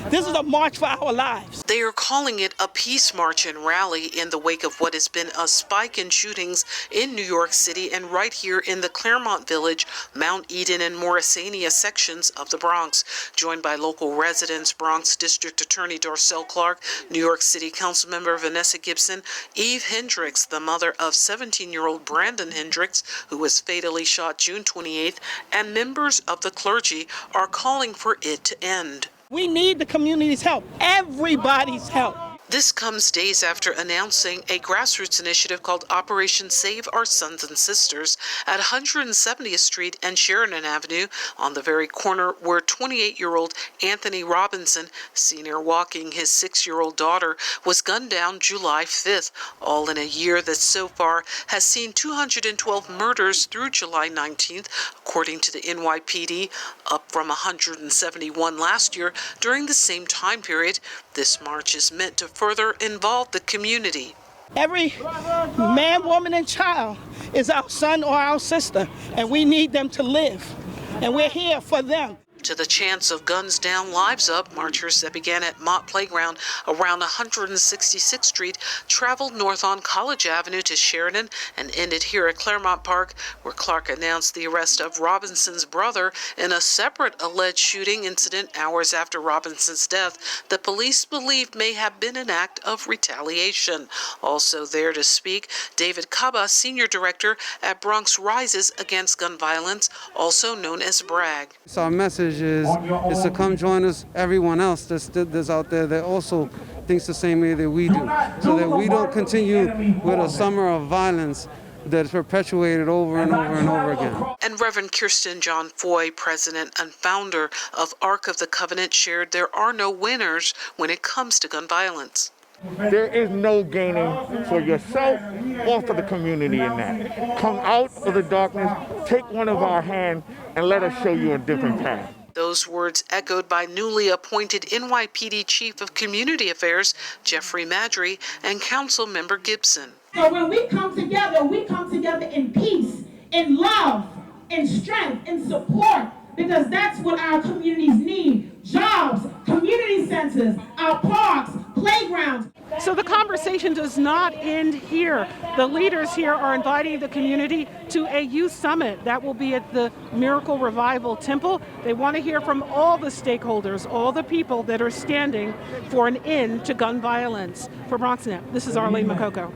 This is a march for our lives. They are calling it a peace march and rally in the wake of what has been a spike in shootings in New York City and right here in the Claremont Village, Mount Eden and Morrisania sections of the Bronx. Joined by local residents, Bronx District Attorney Darcel Clark, New York City Councilmember Vanessa Gibson, Eve Hendricks, the mother of 17-year-old Brandon Hendricks, who was fatally shot June 28th, and members of the clergy are calling for it to end. We need the community's help, everybody's help. This comes days after announcing a grassroots initiative called Operation Save Our Sons and Sisters at 170th Street and Sheridan Avenue, on the very corner where 28-year-old Anthony Robinson, senior walking his 6-year-old daughter, was gunned down July 5th, all in a year that so far has seen 212 murders through July 19th, according to the NYPD, up from 171 last year during the same time period. This march is meant to further involve the community. Every man, woman, and child is our son or our sister, and we need them to live, and we're here for them. To the chants of Guns Down, Lives Up, marchers that began at Mott Playground around 166th Street traveled north on College Avenue to Sheridan and ended here at Claremont Park, where Clark announced the arrest of Robinson's brother in a separate alleged shooting incident hours after Robinson's death that police believed may have been an act of retaliation. Also there to speak, David Caba, Senior Director at Bronx Rises Against Gun Violence, also known as B.R.A.G. So our message is to come join us, everyone else that's out there that also thinks the same way that we do, so that we don't continue with a summer of violence that's perpetuated over and over and over again. And Reverend Kirsten John Foye, president and founder of Ark of the Covenant, shared there are no winners when it comes to gun violence. There is no gaining for yourself or for the community in that. Come out of the darkness, take one of our hands, and let us show you a different path. Those words echoed by newly appointed NYPD Chief of Community Affairs, Jeffrey Madry, and Council Member Gibson. So when we come together in peace, in love, in strength, in support, because that's what our communities need. Jobs, community centers, our parks, playgrounds. So the conversation does not end here. The leaders here are inviting the community to a youth summit that will be at the Miracle Revival Temple. They want to hear from all the stakeholders, all the people that are standing for an end to gun violence. For BronxNet, this is Arlene Makoko.